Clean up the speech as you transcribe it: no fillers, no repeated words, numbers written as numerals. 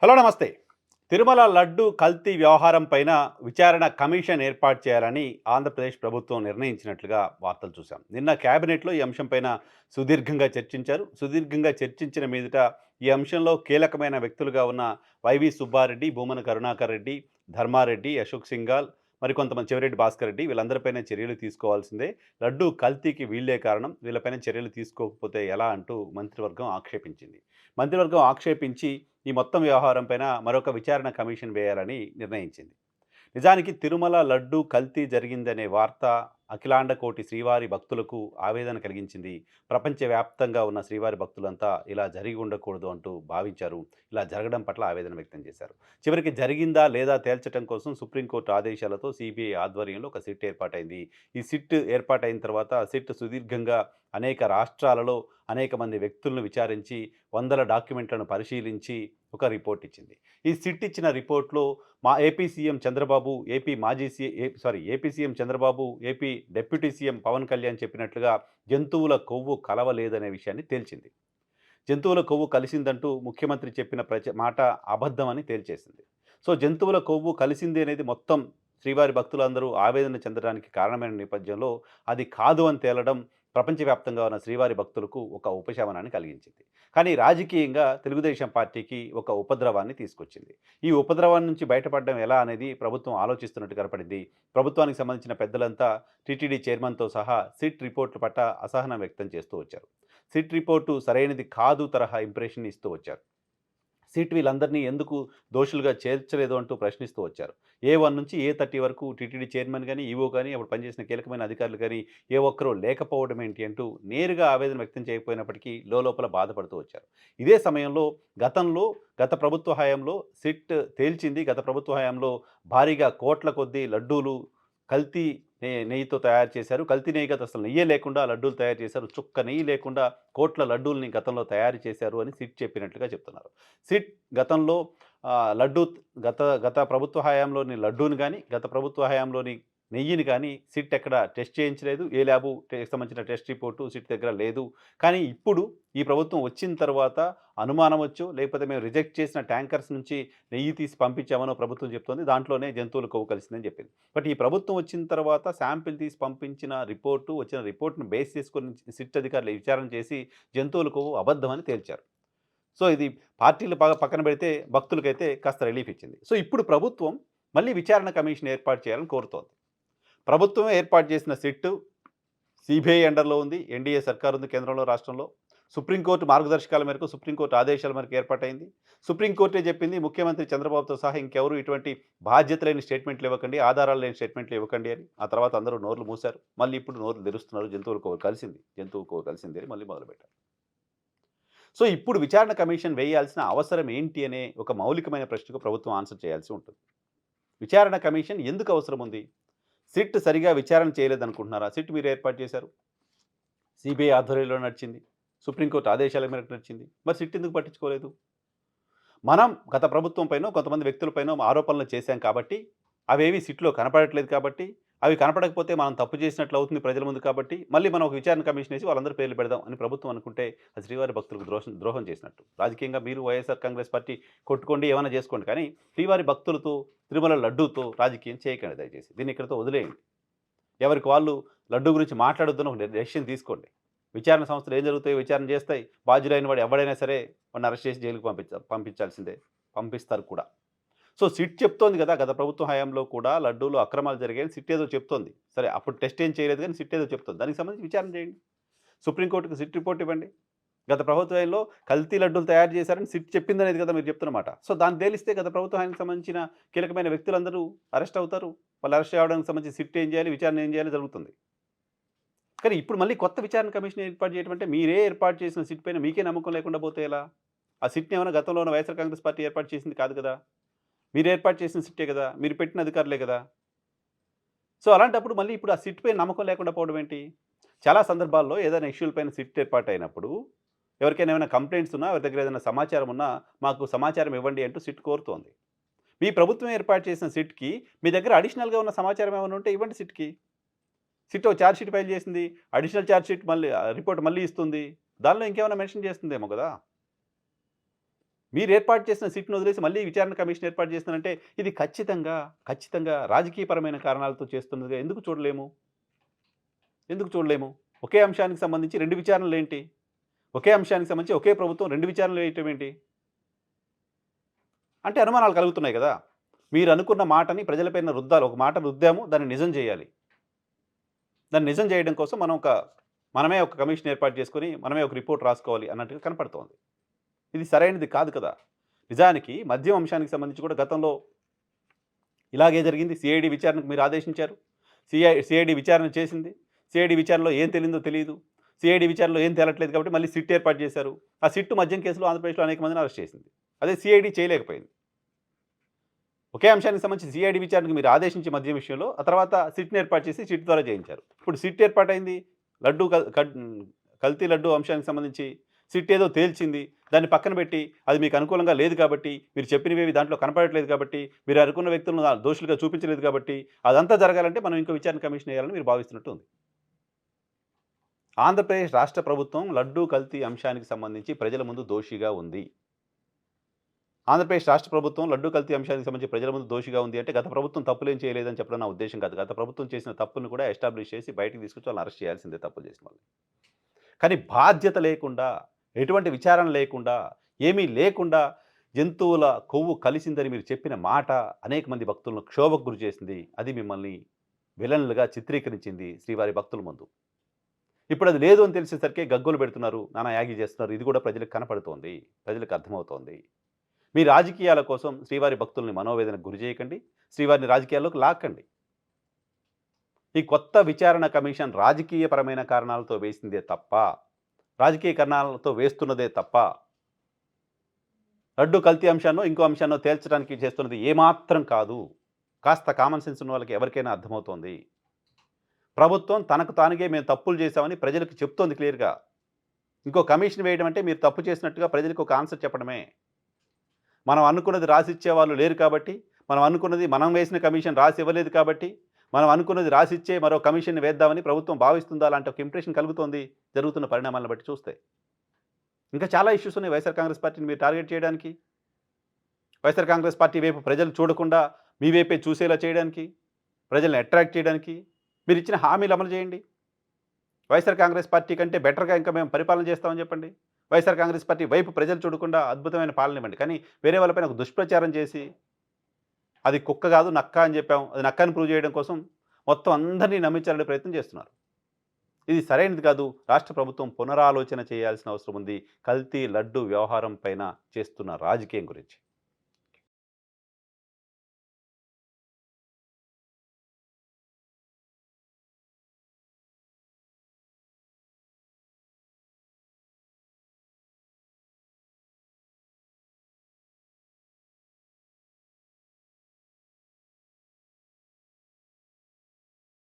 Hello నమస్తే. తిరుమల లడ్డు కల్తీ వ్యవహారం పైన విచారణ కమిషన్ ఏర్పాటు చేయాలని ఆంధ్రప్రదేశ్ ప్రభుత్వం నిర్ణయించినట్లుగా వార్తలు చూసాం. నిన్న కేబినెట్‌లో ఈ అంశం పైన సుదీర్ఘంగా చర్చించారు. సుదీర్ఘంగా చర్చించిన మీదట ఈ అంశంలో కీలకమైన వ్యక్తులుగా ఉన్న వైవి సుబ్బారెడ్డి, భూమన కరుణాకర్ రెడ్డి, ధర్మారెడ్డి, అశోక్ సింఘాల్, మరికొంతమంది చెవిరెడ్డి భాస్కర్ రెడ్డి వీళ్ళందరిపైన చర్యలు తీసుకోవాల్సిందే. లడ్డూ కల్తీకి వీళ్ళే కారణం. వీళ్ళపైన చర్యలు తీసుకోకపోతే ఎలా అంటూ మంత్రివర్గం ఆక్షేపించింది. మంత్రివర్గం ఆక్షేపించి ఈ మొత్తం వ్యవహారం పైన మరొక విచారణ కమిషన్ వేయాలని నిర్ణయించింది. నిజానికి తిరుమల లడ్డూ కల్తీ జరిగిందనే వార్త అఖిలాండ కోటి శ్రీవారి భక్తులకు ఆవేదన కలిగించింది. ప్రపంచవ్యాప్తంగా ఉన్న శ్రీవారి భక్తులంతా ఇలా జరిగి ఉండకూడదు అంటూ భావించారు. ఇలా జరగడం పట్ల ఆవేదన వ్యక్తం చేశారు. చివరికి జరిగిందా లేదా తేల్చడం కోసం సుప్రీంకోర్టు ఆదేశాలతో సిబిఐ ఆధ్వర్యంలో ఒక సిట్ ఏర్పాటైంది. ఈ సిట్ ఏర్పాటైన తర్వాత సిట్ సుదీర్ఘంగా అనేక రాష్ట్రాలలో అనేక మంది వ్యక్తులను విచారించి వందల డాక్యుమెంట్లను పరిశీలించి ఒక రిపోర్ట్ ఇచ్చింది. ఈ సిట్ ఇచ్చిన రిపోర్ట్‌లో మా ఏపీ సీఎం చంద్రబాబు, ఏపీ మాజీ C A sorry AP CM Chandrababu, AP deputy CM Pawan Kalyan చెప్పినట్లుగా జంతువుల కొవ్వు కలవలేదనే విషయాన్ని తేల్చింది. జంతువుల కొవ్వు కలిసిందంటూ ముఖ్యమంత్రి చెప్పిన మాట అబద్ధమని తేల్చేసింది. సో, జంతువుల కొవ్వు కలిసింది అనేది మొత్తం శ్రీవారి భక్తులందరూ ఆవేదన చెందడానికి కారణమైన నేపథ్యంలో అది కాదు అని తేలడం ప్రపంచవ్యాప్తంగా ఉన్న శ్రీవారి భక్తులకు ఒక ఉపశమనాన్ని కలిగించింది. కానీ రాజకీయంగా తెలుగుదేశం పార్టీకి ఒక ఉపద్రవాన్ని తీసుకొచ్చింది. ఈ ఉపద్రవం నుంచి బయటపడడం ఎలా అనేది ప్రభుత్వం ఆలోచిస్తున్నట్టు కనపడింది. ప్రభుత్వానికి సంబంధించిన పెద్దలంతా టీటీడీ చైర్మన్‌తో సహా సిట్ రిపోర్ట్‌ల పట్ల అసహనం వ్యక్తం చేస్తూ వచ్చారు. సిట్ రిపోర్టు సరైనది కాదు తరహా ఇంప్రెషన్ ఇస్తూ వచ్చారు. సిట్ వీళ్ళందరినీ ఎందుకు దోషులుగా చేర్చలేదు అంటూ ప్రశ్నిస్తూ వచ్చారు. ఏ1 నుంచి ఏ30 వరకు టీటీడీ చైర్మన్ గాని, ఈవో గాని, అప్పుడు పనిచేసిన కీలకమైన అధికారులు గాని ఏ ఒక్కరు లేకపోవడం ఏంటి అంటూ నేరుగా ఆవేదన వ్యక్తం చేయకపోయినప్పటికీ లోలోపల బాధపడుతూ వచ్చారు. ఇదే సమయంలో గత ప్రభుత్వ హయాంలో సిట్ తేల్చింది. గత ప్రభుత్వ హయాంలో భారీగా కోట్ల కొద్దీ లడ్డూలు కల్తీ నెయ్యితో తయారు చేశారు. కల్తీ నెయ్యి కాదు, అసలు నెయ్యే లేకుండా లడ్డూలు తయారు చేశారు. చుక్క నెయ్యి లేకుండా కోట్ల లడ్డూల్ని గతంలో తయారు చేశారు అని సిట్ చెప్పినట్లుగా చెప్తున్నారు. సిట్ గతంలో లడ్డూ గత గత ప్రభుత్వ హయాంలోని లడ్డూని గాని, గత ప్రభుత్వ హయాంలోని నెయ్యిని గాని సిట్ ఎక్కడ టెస్ట్ చేయించలేదు. ఏ ల్యాబు సంబంధించిన టెస్ట్ రిపోర్టు సిట్ దగ్గర లేదు. కానీ ఇప్పుడు ఈ ప్రభుత్వం వచ్చిన తర్వాత అనుమానం వచ్చో, లేకపోతే మేము రిజెక్ట్ చేసిన ట్యాంకర్స్ నుంచి నెయ్యి తీసి పంపించామనో ప్రభుత్వం చెప్తోంది. దాంట్లోనే జంతువుల కొవ్వు కలిసిందని చెప్పింది. బట్ ఈ ప్రభుత్వం వచ్చిన తర్వాత శాంపిల్ తీసి పంపించిన వచ్చిన రిపోర్ట్‌ని బేస్ చేసుకొని సిట్ అధికారులు విచారణ చేసి జంతువుల కొవ్వు అబద్ధమని తేల్చారు. సో, ఇది పార్టీలు పక్కన పెడితే భక్తులకైతే కాస్త రిలీఫ్ ఇచ్చింది. సో, ఇప్పుడు ప్రభుత్వం మళ్ళీ విచారణ కమిషన్ ఏర్పాటు చేయాలని కోరుతోంది. ప్రభుత్వమే ఏర్పాటు చేసిన సిట్ సీబీఐ అండర్‌లో ఉంది. ఎన్డీఏ సర్కార్ ఉంది కేంద్రంలో, రాష్ట్రంలో. సుప్రీంకోర్టు మార్గదర్శకాల మేరకు, సుప్రీంకోర్టు ఆదేశాల మేరకు ఏర్పాటైంది. సుప్రీంకోర్టే చెప్పింది ముఖ్యమంత్రి చంద్రబాబుతో సహా ఇంకెవరు ఇటువంటి బాధ్యత లేని స్టేట్మెంట్లు ఇవ్వకండి, ఆధారాలు లేని స్టేట్మెంట్లు ఇవ్వకండి అని. ఆ తర్వాత అందరూ నోర్లు మూశారు. మళ్ళీ ఇప్పుడు నోర్లు తెరుస్తున్నారు. జంతువుల కొవ్వు కలిసింది అని మళ్ళీ మొదలుపెట్టారు. సో, ఇప్పుడు విచారణ కమిషన్ వేయాల్సిన అవసరం ఏంటి అనే ఒక మౌలికమైన ప్రశ్నకు ప్రభుత్వం ఆన్సర్ చేయాల్సి ఉంటుంది. విచారణ కమిషన్ ఎందుకు అవసరం ఉంది? సిట్ సరిగా విచారణ చేయలేదనుకుంటున్నారా? సిట్ మీరు ఏర్పాటు చేశారు. సీబీఐ ఆధ్వర్యంలో నడిచింది. సుప్రీంకోర్టు ఆదేశాల మేరకు నడిచింది. మరి సిట్ ఎందుకు పట్టించుకోలేదు? మనం గత ప్రభుత్వం పైనో, కొంతమంది వ్యక్తులపైనో ఆరోపణలు చేశాం కాబట్టి, అవేవి సిట్‌లో కనపడట్లేదు కాబట్టి, అవి కనపడకపోతే మనం తప్పు చేసినట్లు అవుతుంది ప్రజల ముందు కాబట్టి, మళ్ళీ మనం ఒక విచారణ కమిషన్ ఏసి వాళ్ళందరి పేర్లు పెడదాం అని ప్రభుత్వం అనుకుంటే, అది శ్రీవారి భక్తులకు ద్రోహం చేసినట్టు. రాజకీయంగా మీరు వైఎస్ఆర్ కాంగ్రెస్ పార్టీ కొట్టుకోండి, ఏమైనా చేసుకోండి. కానీ శ్రీవారి భక్తులతో, తిరుమల లడ్డూతో రాజకీయం చేయకండి దయచేసి. దీన్ని ఇక్కడితో వదిలేయండి. ఎవరికి వాళ్ళు లడ్డూ గురించి మాట్లాడొద్దని ఒక డెసిషన్ తీసుకోండి. విచారణ సంస్థలు ఏం జరుగుతాయో విచారణ చేస్తాయి. బాధ్యులైన వాడు ఎవడైనా సరే వాడిని అరెస్ట్ చేసి జైలుకి పంపించాల్సిందే. పంపిస్తారు కూడా. సో, సిట్ చెప్తోంది కదా! గత ప్రభుత్వ హయాంలో కూడా లడ్డూలో అక్రమాలు జరిగాయని సిట్ ఏదో చెప్తోంది. సరే, అప్పుడు టెస్ట్ ఏం చేయలేదు కానీ సిట్ ఏదో చెప్తోంది. దానికి సంబంధించి విచారణ చేయండి. సుప్రీంకోర్టుకి సిట్ రిపోర్ట్ ఇవ్వండి. గత ప్రభుత్వ హయాంలో కల్తీ లడ్డూలు తయారు చేశారని సిట్ చెప్పిందనేది కదా మీరు చెప్తున్నమాట. సో, దాన్ని తేలిస్తే గత ప్రభుత్వ హయాంకి సంబంధించిన కీలకమైన వ్యక్తులందరూ అరెస్ట్ అవుతారు. వాళ్ళు అరెస్ట్ అవ్వడానికి సంబంధించి సిట్ ఏం చేయాలి, విచారణ ఏం చేయాలి జరుగుతుంది. కానీ ఇప్పుడు మళ్ళీ కొత్త విచారణ కమిషన్ ఏర్పాటు చేయడం అంటే మీరే ఏర్పాటు చేసిన సిట్ పైన మీకే నమ్మకం లేకుండా పోతే ఎలా? ఆ సిట్‌ని ఏమైనా గతంలో ఉన్న వైఎస్ఆర్ కాంగ్రెస్ పార్టీ ఏర్పాటు చేసింది కాదు కదా! మీరు ఏర్పాటు చేసిన సిట్టే కదా! మీరు పెట్టిన అధికారులే కదా! సో, అలాంటప్పుడు మళ్ళీ ఇప్పుడు ఆ సిట్ పైన నమ్మకం లేకుండా పోవడం ఏంటి? చాలా సందర్భాల్లో ఏదైనా ఇష్యూల పైన సిట్ ఏర్పాటయినప్పుడు ఎవరికైనా ఏమైనా కంప్లెయింట్స్ ఉన్నా, ఎవరి దగ్గర ఏదైనా సమాచారం ఉన్నా, మాకు సమాచారం ఇవ్వండి అంటూ సిట్ కోరుతోంది. మీ ప్రభుత్వం ఏర్పాటు చేసిన సిట్‌కి మీ దగ్గర అడిషనల్‌గా ఉన్న సమాచారం ఏమైనా ఉంటే ఇవ్వండి సిట్‌కి. సిట్ ఒక ఛార్జ్ షీట్ ఫైల్ చేసింది. అడిషనల్ ఛార్జ్ షీట్ మళ్ళీ రిపోర్ట్ మళ్ళీ ఇస్తుంది. దానిలో ఇంకేమైనా మెన్షన్ చేస్తుందేమో కదా! మీరు ఏర్పాటు చేసిన సిట్‌ని వదిలేసి మళ్ళీ విచారణ కమిషన్ ఏర్పాటు చేస్తున్నారంటే ఇది ఖచ్చితంగా రాజకీయపరమైన కారణాలతో చేస్తున్నదిగా ఎందుకు చూడలేము? ఎందుకు చూడలేము? ఒకే అంశానికి సంబంధించి 2 విచారణలేంటి? ఒకే అంశానికి సంబంధించి ఒకే ప్రభుత్వం 2 విచారణలు వేయటం ఏంటి? అంటే అనుమానాలు కలుగుతున్నాయి గదా! మీరనుకున్న మాటని ప్రజలపైన రుద్దాలి. ఒక మాట రుద్దాము, దాన్ని నిజం జేయాలి. దాన్ని నిజం జేయడం కోసం మనమే ఒక కమిషన్ ఏర్పాటు చేసుకొని, మనమే ఒక రిపోర్ట్ రాసుకోవాలి అన్నట్టుగా కనపడుతోంది. ఇది సరైనది కాదు కదా! నిజానికి మద్యం అంశానికి సంబంధించి కూడా గతంలో ఇలాగే జరిగింది. సీఐడీ విచారణకు మీరు ఆదేశించారు. సీఐడీ విచారణ చేసింది. సీఐడీ విచారణలో ఏం తేలిందో తెలీదు. సీఐడీ విచారణలో ఏం తేలట్లేదు కాబట్టి మళ్ళీ సిట్ ఏర్పాటు చేశారు. ఆ సిట్ మద్యం కేసులో ఆంధ్రప్రదేశ్‌లో అనేక మందిని అరెస్ట్ చేసింది. అదే సీఐడీ చేయలేకపోయింది. ఒకే అంశానికి సంబంధించి సీఐడీ విచారణకు మీరు ఆదేశించి మద్యం విషయంలో, ఆ తర్వాత సిట్‌ని ఏర్పాటు చేసి సిట్ ద్వారా చేయించారు. ఇప్పుడు సిట్ ఏర్పాటైంది. లడ్డూ కల్తీ లడ్డూ అంశానికి సంబంధించి సిట్ ఏదో తేల్చింది. దాన్ని పక్కన పెట్టి అది మీకు అనుకూలంగా లేదు కాబట్టి, మీరు చెప్పినవేవి దాంట్లో కనపడట్లేదు కాబట్టి, మీరు అనుకున్న వ్యక్తులను దోషులుగా చూపించలేదు కాబట్టి, అదంతా జరగాలంటే మనం ఇంకో విచారణ కమిషన్ ఎయ్యాలని మీరు భావిస్తున్నట్టు ఉంది. ఆంధ్రప్రదేశ్ రాష్ట్ర ప్రభుత్వం లడ్డూ కల్తీ అంశానికి సంబంధించి ప్రజల ముందు దోషిగా ఉంది. ఆంధ్రప్రదేశ్ రాష్ట్ర ప్రభుత్వం లడ్డూ కల్తీ అంశానికి సంబంధించి ప్రజల ముందు దోషిగా ఉంది అంటే గత ప్రభుత్వం తప్పులేం చేయలేదని చెప్పడం నా ఉద్దేశ్యం కాదు. గత ప్రభుత్వం చేసిన తప్పులను కూడా ఎస్టాబ్లిష్ చేసి బయటికి తీసుకొచ్చి వాళ్ళని అరెస్ట్ చేయాల్సిందే తప్పులు చేసిన వాళ్ళని. కానీ బాధ్యత లేకుండా, ఎటువంటి విచారణ లేకుండా, ఏమీ లేకుండా జంతువుల కొవ్వు కలిసిందని మీరు చెప్పిన మాట అనేక మంది భక్తులను క్షోభకు గురి చేసింది. అది మిమ్మల్ని విలన్లుగా చిత్రీకరించింది శ్రీవారి భక్తుల ముందు. ఇప్పుడు అది లేదు అని తెలిసేసరికి గగ్గోలు పెడుతున్నారు, నానా యాగి చేస్తున్నారు. ఇది కూడా ప్రజలకు కనపడుతోంది. ప్రజలకు అర్థమవుతోంది. మీ రాజకీయాల కోసం శ్రీవారి భక్తుల్ని మనోవేదనకు గురి చేయకండి. శ్రీవారిని రాజకీయాల్లోకి లాక్కండి. ఈ కొత్త విచారణ కమిషన్ రాజకీయపరమైన కారణాలతో వేసిందే తప్ప, రాజకీయ కారణాలతో వేస్తున్నదే తప్ప, లడ్డు కల్తీ అంశాన్నో, ఇంకో అంశాన్నో తేల్చడానికి చేస్తున్నది ఏమాత్రం కాదు. కాస్త కామన్ సెన్స్ ఉన్న వాళ్ళకి ఎవరికైనా అర్థమవుతోంది. ప్రభుత్వం తనకు తానుగే మేము తప్పులు చేశామని ప్రజలకు చెప్తోంది క్లియర్‌గా. ఇంకో కమిషన్ వేయడం అంటే మీరు తప్పు చేసినట్టుగా ప్రజలకు ఒక ఆన్సర్ చెప్పడమే. మనం అనుకున్నది రాసిచ్చే వాళ్ళు లేరు కాబట్టి, మనం వేసిన కమిషన్ రాసి ఇవ్వలేదు కాబట్టి, మనం అనుకున్నది రాసిచ్చే మరో కమిషన్‌ని వేద్దామని ప్రభుత్వం భావిస్తుందా అలాంటి ఒక ఇంప్రెషన్ కలుగుతోంది జరుగుతున్న పరిణామాలను బట్టి చూస్తే. ఇంకా చాలా ఇష్యూస్ ఉన్నాయి వైఎస్ఆర్ కాంగ్రెస్ పార్టీని మీరు టార్గెట్ చేయడానికి. వైఎస్ఆర్ కాంగ్రెస్ పార్టీ వైపు ప్రజలు చూడకుండా మీ వైపే చూసేలా చేయడానికి, ప్రజల్ని అట్రాక్ట్ చేయడానికి మీరిచ్చిన హామీలు అమలు చేయండి. వైఎస్ఆర్ కాంగ్రెస్ పార్టీ కంటే బెటర్‌గా ఇంకా మేము పరిపాలన చేస్తామని చెప్పండి. వైఎస్ఆర్ కాంగ్రెస్ పార్టీ వైపు ప్రజలు చూడకుండా అద్భుతమైన పాలన ఇవ్వండి. కానీ వేరే వాళ్ళపైన ఒక దుష్ప్రచారం చేసి, అది కుక్క కాదు నక్క అని చెప్పాం. అది నక్క అని ప్రూవ్ చేయడం కోసం మొత్తం అందరినీ నమ్మించాలనే ప్రయత్నం చేస్తున్నారు. ఇది సరైనది కాదు. రాష్ట్ర ప్రభుత్వం పునరాలోచన చేయాల్సిన అవసరం ఉంది. కల్తీ లడ్డు వ్యవహారం పైన చేస్తున్న రాజకీయం గురించి.